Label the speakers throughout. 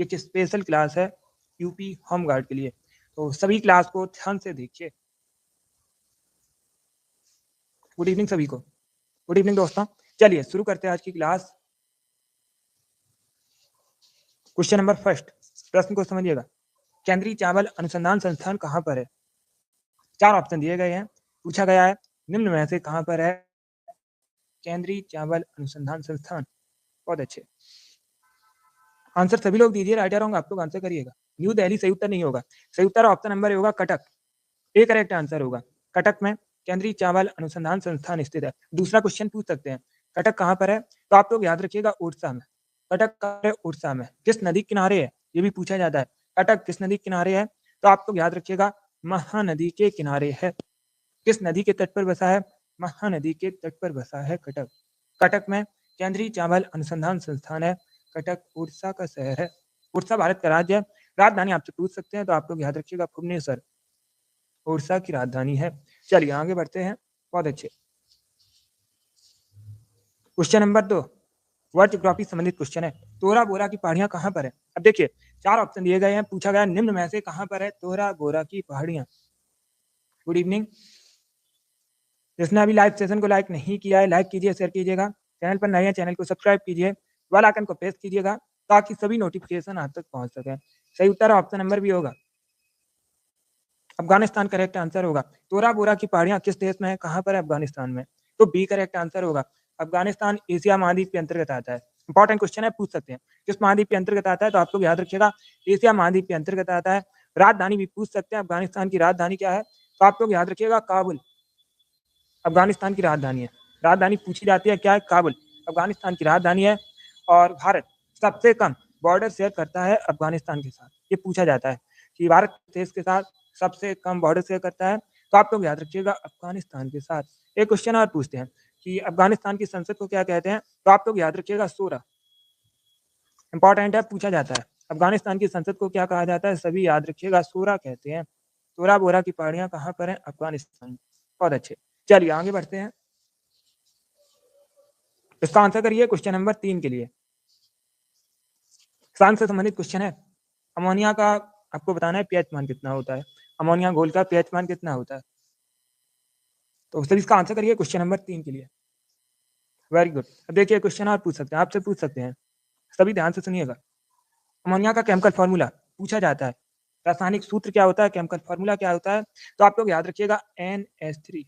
Speaker 1: एक special class है UP home guard के लिए, तो सभी क्लास को ध्यान से देखिए। गुड इवनिंग सभी को, गुड इवनिंग दोस्तों। चलिए शुरू करते हैं आज की क्लास। क्वेश्चन नंबर फर्स्ट, प्रश्न को समझिएगा। केंद्रीय चावल अनुसंधान संस्थान कहाँ पर है? चार ऑप्शन दिए गए हैं, पूछा गया है निम्न में से कहाँ पर है केंद्रीय चावल अनुसंधान संस्थान। बहुत अच्छे आंसर सभी लोग दीजिए, राइट या रॉन्ग आप लोग आंसर करिएगा। न्यू दिल्ली सही उत्तर नहीं होगा, सही उत्तर ऑप्शन नंबर होगा कटक, ए करेक्ट आंसर होगा। कटक में केंद्रीय चावल अनुसंधान संस्थान स्थित है। दूसरा क्वेश्चन पूछ सकते हैं कटक कहाँ पर है, तो आप लोग याद रखिएगा उड़ीसा में। कटक कहाँ है? उड़ीसा में। किस नदी किनारे है ये भी पूछा जाता है, कटक किस नदी किनारे है, तो आप लोग याद रखिएगा महानदी के किनारे है। किस नदी के तट पर बसा है? महानदी के तट पर बसा है कटक। कटक में केंद्रीय चावल अनुसंधान संस्थान है। कटक उड़ीसा का शहर है, उड़ीसा भारत का राज्य है। राजधानी आपसे पूछ सकते हैं तो आप लोग याद रखिएगा भुवनेश्वर, उड़ीसा की राजधानी है। चलिए आगे बढ़ते हैं, बहुत अच्छे। क्वेश्चन नंबर 2 वर्ल्ड ज्योग्राफी संबंधित क्वेश्चन है। तोरा बोरा की पहाड़ियां कहाँ पर है? अब देखिए चार ऑप्शन दिए गए हैं, पूछा गया निम्न में से कहाँ पर है तोरा बोरा की पहाड़ियां। Good evening. जिसने अभी लाइव सेशन को लाइक नहीं किया है लाइक कीजिए, शेयर कीजिएगा। चैनल पर नए हैं चैनल को सब्सक्राइब कीजिए, बेल आइकन को प्रेस कीजिएगा ताकि सभी नोटिफिकेशन आप तक पहुंच सके। सही उत्तर ऑप्शन नंबर भी होगा अफगानिस्तान करेक्ट आंसर होगा। तोरा बोरा की पहाड़ियां किस देश में है, कहाँ पर है? अफगानिस्तान में, तो बी करेक्ट आंसर होगा। अफगानिस्तान एशिया महाद्वीप के अंतर्गत आता है। इंपॉर्टेंट क्वेश्चन है, पूछ सकते हैं किस महाद्वीप के अंतर्गत आता है, तो आप लोग याद रखिएगा एशिया महाद्वीप के अंतर्गत आता है। राजधानी भी पूछ सकते हैं, अफगानिस्तान की राजधानी क्या है, तो आप लोग याद रखिएगा काबुल, अफगानिस्तान की राजधानी है। राजधानी पूछी जाती है क्या है? काबुल, अफगानिस्तान की राजधानी है। और भारत सबसे कम बॉर्डर शेयर करता है अफगानिस्तान के साथ, ये पूछा जाता है कि भारत देश के साथ सबसे कम बॉर्डर शेयर करता है, तो आप लोग याद रखिएगा अफगानिस्तान के साथ। एक क्वेश्चन और पूछते हैं कि अफगानिस्तान की संसद को क्या कहते हैं, तो आप लोग याद रखिएगा शूरा। इंपॉर्टेंट है, पूछा जाता है अफगानिस्तान की संसद को क्या कहा जाता है, सभी याद रखिएगा शूरा कहते हैं। तोरा बोरा की पहाड़ियां कहाँ पर है? अफगानिस्तान में। बहुत अच्छे, चलिए आगे बढ़ते हैं। इसका आंसर करिए क्वेश्चन नंबर 3 के लिए। सांस से संबंधित क्वेश्चन है। अमोनिया का आपको बताना है पीएच मान कितना होता है, अमोनिया घोल का पीएच मान कितना होता है, तो सर इसका आंसर करिए क्वेश्चन नंबर 3 के लिए। Very good. अब देखिए क्वेश्चन और पूछ सकते हैं, आपसे पूछ सकते हैं, सभी ध्यान से सुनिएगा। अमोनिया का केमिकल फॉर्मूला पूछा जाता है, रासायनिक सूत्र क्या होता है, केमिकल फॉर्मूला क्या होता है, तो आप लोग याद रखिएगा NH3।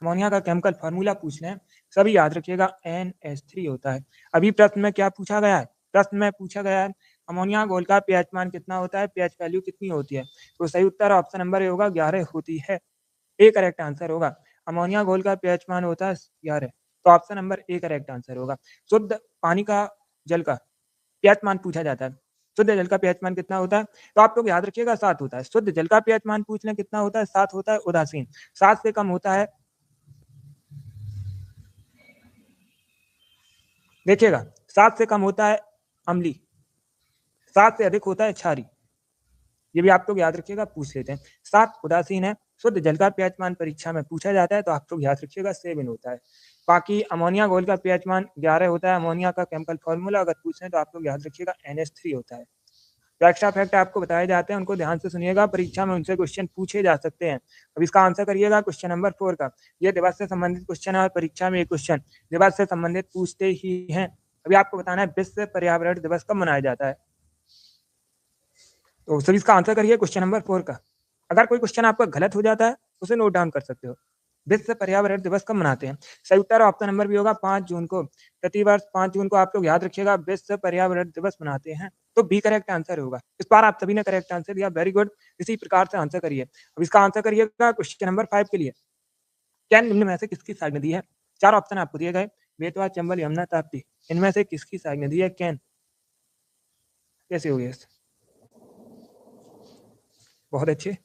Speaker 1: अमोनिया का केमिकल फॉर्मूला पूछ लें, सभी याद रखिएगा NH3 होता है। अभी प्रश्न में क्या पूछा गया है, प्रश्न में पूछा गया है अमोनिया घोल का पीएच मान कितना होता है, पीएच वैल्यू कितनी होती है, तो सही उत्तर ऑप्शन नंबर होगा 11 होती है, ए करेक्ट आंसर होगा। अमोनिया घोल का पीएच मान होता है 11, तो option number A correct answer होगा। शुद्ध पानी का जल का पीएच मान पूछा जाता है, शुद्ध जल का पीएच मान कितना होता है, तो आप लोग याद रखिएगा 7 होता है। शुद्ध जल का पीएच मान पूछ लें कितना होता है, 7 होता है। उदासीन 7 से कम होता है, देखिएगा 7 से कम होता है अम्ली, 7 से अधिक होता है क्षारी, ये भी आप लोग याद रखिएगा, पूछ लेते हैं। 7 उदासीन है। शुद्ध जल का पीएच मान परीक्षा में पूछा जाता है, तो आप लोग याद रखिएगा 7 होता है। बाकी अमोनिया घोल का पीएच मान 11 होता है। अमोनिया का केमिकल फॉर्मूला अगर पूछें तो आप लोग याद रखिएगा NH3 होता है। तो एक्स्ट्रा फैक्ट आपको बताए जाते हैं, उनको ध्यान से सुनिएगा, परीक्षा में उनसे क्वेश्चन पूछे जा सकते हैं। अब इसका आंसर करिएगा क्वेश्चन नंबर 4 का। ये दिवस से संबंधित क्वेश्चन है और परीक्षा में ये क्वेश्चन दिवस से संबंधित पूछते ही हैं। अभी आपको बताना है विश्व पर्यावरण दिवस कब मनाया जाता है, तो सर इसका आंसर करिए क्वेश्चन नंबर 4 का। अगर कोई क्वेश्चन आपका गलत हो जाता है उसे नोट डाउन कर सकते हो। विश्व पर्यावरण दिवस कब मनाते हैं, सही उत्तर ऑप्शन नंबर भी होगा 5 जून को। प्रतिवर्ष 5 जून को आप लोग याद रखिएगा विश्व पर्यावरण दिवस मनाते हैं, तो बी करेक्ट आंसर होगा। इस बार आप सभी ने करेक्ट आंसर दिया, वेरी गुड। इसी प्रकार से आंसर करिए। अब इसका आंसर करिएगा क्वेश्चन नंबर 5 के लिए। क्या निम्न में से किसकी सहायक नदी है? चार ऑप्शन आपको दिए गए, बेतवा, चंबल, यमुना, ताप्ती। इनमें से किसकी सहायक नदी है? कैन। कैसे हो गया? बहुत अच्छे।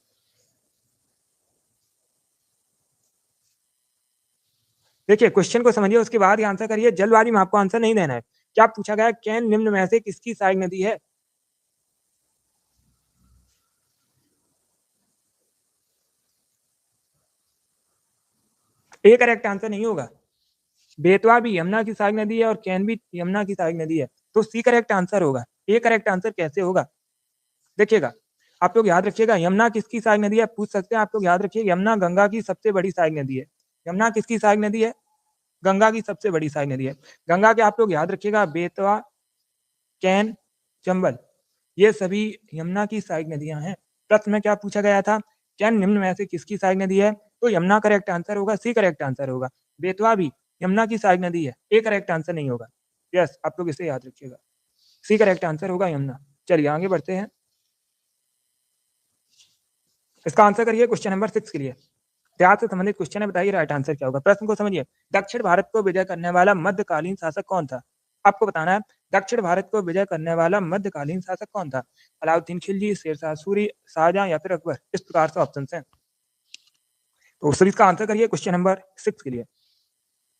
Speaker 1: देखिए क्वेश्चन को समझिए, उसके बाद ही आंसर करिए, जल्दबाजी में आपको आंसर नहीं देना है। क्या पूछा गया? कैन निम्न में से किसकी सहायक नदी है? ए करेक्ट आंसर नहीं होगा। बेतवा भी यमुना की सहायक नदी है और कैन भी यमुना की सहायक नदी है, तो सी करेक्ट आंसर होगा। ए करेक्ट आंसर कैसे होगा? देखिएगा, आप लोग याद रखिएगा, यमुना किसकी सहायक नदी है? पूछ सकते हैं आप लोग, याद रखिए, यमुना गंगा की सबसे बड़ी सहायक नदी है। यमुना किसकी सहायक नदी है? गंगा की सबसे बड़ी सहायक नदी है। गंगा के आप लोग याद रखिएगा, बेतवा, कैन, चंबल, ये सभी यमुना की सहायक नदियां हैं। प्रश्न में क्या पूछा गया था? कैन निम्न में से किसकी सहायक नदी है? तो यमुना करेक्ट आंसर होगा, सी करेक्ट आंसर होगा। बेतवा भी यमुना की सहायक नदी है, ए करेक्ट आंसर नहीं होगा। यस, आप लोग इसे याद रखिएगा, सी करेक्ट आंसर होगा यमुना। चलिए आगे बढ़ते हैं, इसका आंसर करिए क्वेश्चन नंबर 6 के लिए। इतिहास से संबंधित क्वेश्चन है, बताइए राइट आंसर क्या होगा। प्रश्न को समझिए, दक्षिण भारत को विजय करने वाला मध्यकालीन शासक कौन था? आपको बताना है, दक्षिण भारत को विजय करने वाला मध्यकालीन शासक कौन था? अलाउद्दीन खिलजी, शेरशाह सूरी, शाहजहां या फिर अकबर? इस प्रकार से ऑप्शन हैं। तो सभी इसका आंसर करिए क्वेश्चन नंबर 6 के लिए।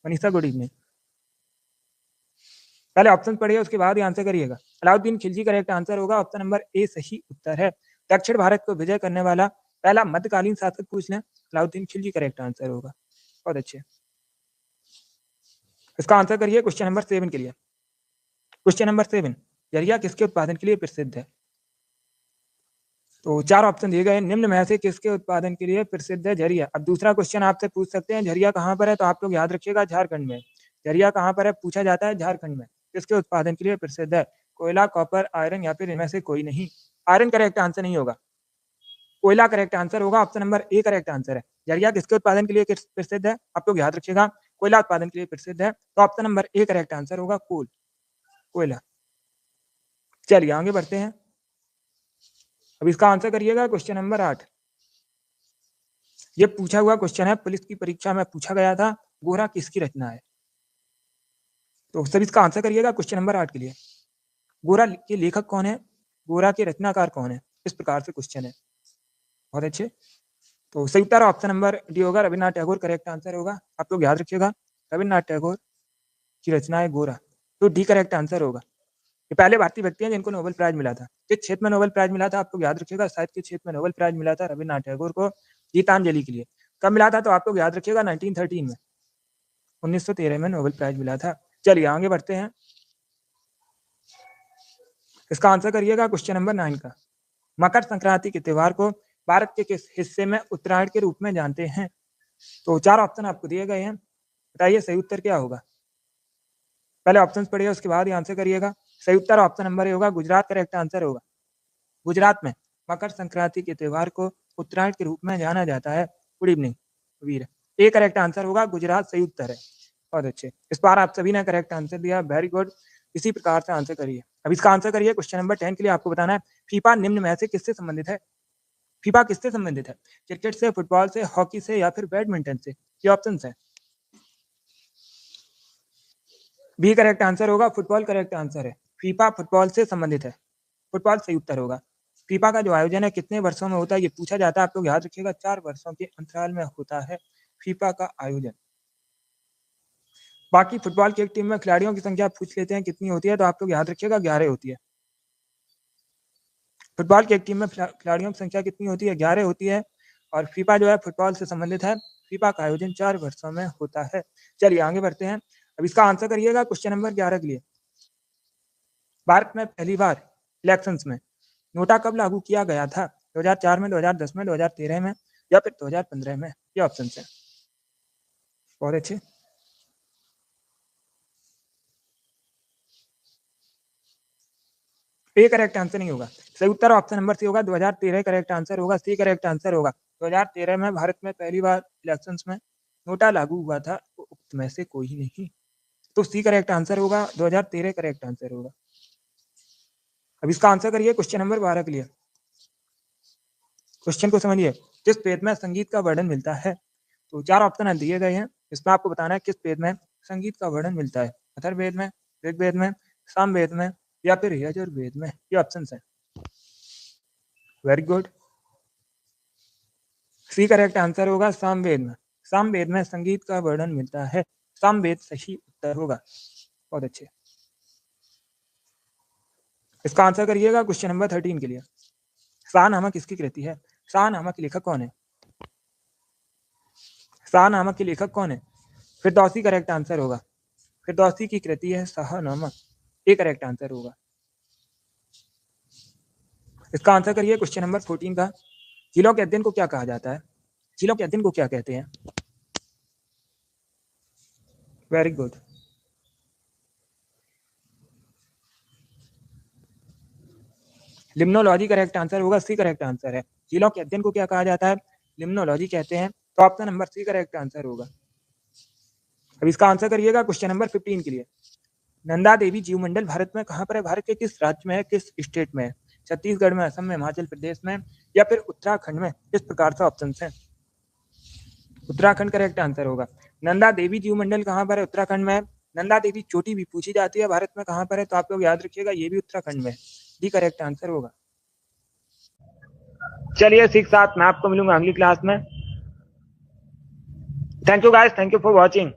Speaker 1: Manisha, good evening. पहले ऑप्शन पढ़िए, उसके बाद ही आंसर करिएगा। अलाउद्दीन खिलजी करेक्ट आंसर होगा, ऑप्शन नंबर ए सही उत्तर है। दक्षिण भारत को विजय करने वाला पहला मध्यकालीन शासक पूछ लें, अलाउद्दीन खिलजी करेक्ट आंसर होगा। बहुत अच्छे, इसका आंसर करिए क्वेश्चन नंबर 7 के लिए। क्वेश्चन नंबर 7, झरिया किसके उत्पादन के लिए प्रसिद्ध है? तो 4 ऑप्शन दिए गए, निम्न में से किसके उत्पादन के लिए प्रसिद्ध है झरिया? अब दूसरा क्वेश्चन आपसे पूछ सकते हैं, झरिया कहाँ पर है? तो आप लोग याद रखिएगा, झारखंड में। झरिया कहाँ पर है पूछा जाता है? झारखंड में। किसके उत्पादन के लिए प्रसिद्ध है? कोयला, कॉपर, आयरन या फिर इनमें से कोई नहीं? आयरन करेक्ट आंसर नहीं होगा, कोयला करेक्ट आंसर होगा, option number A correct answer है। झरिया किसके उत्पादन के लिए प्रसिद्ध है? आप लोग याद रखिएगा, कोयला उत्पादन के लिए प्रसिद्ध है, तो option number A correct answer होगा, कोल, कोयला। चलिए आगे बढ़ते हैं, अब इसका आंसर करिएगा क्वेश्चन नंबर 8। ये पूछा हुआ क्वेश्चन है, पुलिस की परीक्षा में पूछा गया था, गोरा किसकी रचना है? तो सभी इसका आंसर करिएगा क्वेश्चन नंबर 8 के लिए। गोरा के लेखक कौन है? गोरा के रचनाकार कौन है? इस प्रकार से क्वेश्चन है। बहुत अच्छे, तो सही उत्तर ऑप्शन नंबर डी होगा, रविन्द्रनाथ टैगोर करेक्ट आंसर होगा। आप लोग याद रखिएगा, रविन्द्रनाथ टैगोर की रचना है गोरा, तो डी करेक्ट आंसर होगा। ये पहले भारतीय व्यक्ति हैं जिनको नोबेल प्राइज मिला था। किस क्षेत्र में नोबेल प्राइज मिला था? आप लोग याद रखिएगा, साहित्य के क्षेत्र में नोबेल प्राइज मिला था रविन्द्रनाथ टैगोर को गीतांजलि के लिए। कब मिला था? तो आप लोग याद रखिएगा 1913 में, 1913 में नोबेल प्राइज मिला था। चलिए आगे बढ़ते हैं, इसका आंसर करिएगा क्वेश्चन नंबर 9 का। मकर संक्रांति के त्योहार को भारत के किस हिस्से में उत्तरायण के रूप में जानते हैं? तो 4 ऑप्शन आपको दिए गए हैं, बताइए सही उत्तर क्या होगा। पहले ऑप्शन पढ़िए, उसके बाद ही आंसर करिएगा। सही उत्तर ऑप्शन नंबर ए होगा, गुजरात करेक्ट आंसर होगा। गुजरात में मकर संक्रांति के त्योहार को उत्तरायण के रूप में जाना जाता है। Good evening Veer, A correct answer होगा, गुजरात सही उत्तर है। बहुत अच्छे, इस बार आप सभी ने करेक्ट आंसर दिया, वेरी गुड। इसी प्रकार से आंसर करिए। अब इसका आंसर करिए क्वेश्चन नंबर 10 के लिए। आपको बताना है, फीफा निम्न में से किससे संबंधित है? फीफा किससे संबंधित है? क्रिकेट से, फुटबॉल से, हॉकी से या फिर बैडमिंटन से? ये ऑप्शन है। बी करेक्ट आंसर होगा, फुटबॉल करेक्ट आंसर है। फीफा फुटबॉल से संबंधित है, फुटबॉल सही उत्तर होगा। फीफा का जो आयोजन है कितने वर्षों में होता है, ये पूछा जाता है। आप लोग याद रखिएगा, 4 वर्षों के अंतराल में होता है फीफा का आयोजन। बाकी फुटबॉल की एक टीम में खिलाड़ियों की संख्या पूछ लेते हैं कितनी होती है, तो आप लोग याद रखिएगा 11 होती है। फुटबॉल की एक टीम में खिलाड़ियों की संख्या कितनी होती है? 11 होती है। और फीफा जो है फुटबॉल से संबंधित है, फीफा का आयोजन 4 वर्षों में होता है। चलिए आगे बढ़ते हैं, अब इसका आंसर करिएगा क्वेश्चन नंबर 11 के लिए। भारत में पहली बार इलेक्शंस में नोटा कब लागू किया गया था? 2004 में, 2010 में, 2013 में या फिर 2015 में? ये ऑप्शन है। बहुत अच्छे, ए करेक्ट आंसर नहीं होगा, सही उत्तर ऑप्शन नंबर सी होगा, 2013 करेक्ट आंसर होगा, सी करेक्ट आंसर होगा। 2013 में भारत में पहली बार इलेक्शंस में नोटा लागू हुआ था, उक्त में से कोई नहीं, तो सी करेक्ट आंसर होगा, 2013 करेक्ट आंसर होगा। अब इसका आंसर करिए क्वेश्चन नंबर 12 के लिए। क्वेश्चन को समझिए, किस वेद में संगीत का वर्णन मिलता है? तो 4 ऑप्शन दिए गए हैं, इसमें आपको बताना है किस वेद में संगीत का वर्णन मिलता है। अथर्ववेद में, ऋग्वेद में, सामवेद में या फिर यजुर्वेद में? ये ऑप्शन है। Very good, C correct answer होगा, सामवेद में। सामवेद में संगीत का वर्णन मिलता है, सामवेद सही उत्तर होगा। बहुत अच्छे, इसका आंसर करिएगा क्वेश्चन नंबर 13 के लिए। शाहनामा किसकी कृति है? शाहनामा के लेखक कौन है? शाहनामा के लेखक कौन है? फिरदौसी करेक्ट आंसर होगा, फिरदौसी की कृति है शाहनामा, ये करेक्ट आंसर होगा। इसका आंसर करिए क्वेश्चन नंबर 14 का। झीलों के अध्ययन को क्या कहा जाता है? झीलों के अध्ययन को क्या कहते हैं? Very good. Limnology correct answer होगा, सी करेक्ट आंसर है। झीलों के अध्ययन को क्या कहा जाता है? लिम्नोलॉजी कहते हैं, तो option number C correct answer होगा। अब इसका आंसर करिएगा क्वेश्चन नंबर 15 के लिए। नंदा देवी जीव मंडल भारत में कहाँ पर है? भारत के किस राज्य में है, किस स्टेट में है? छत्तीसगढ़ में, असम में, हिमाचल प्रदेश में या फिर उत्तराखंड में? किस प्रकार से ऑप्शन है? उत्तराखंड करेक्ट आंसर होगा। नंदा देवी जीव मंडल कहाँ पर है? उत्तराखंड में है। नंदा देवी चोटी भी पूछी जाती है, भारत में कहाँ पर है? तो आप लोग याद रखिएगा, ये भी उत्तराखंड में है। डी करेक्ट आंसर होगा। चलिए ठीक, साथ मैं आपको मिलूंगा अगली क्लास में। Thank you guys, thank you for watching.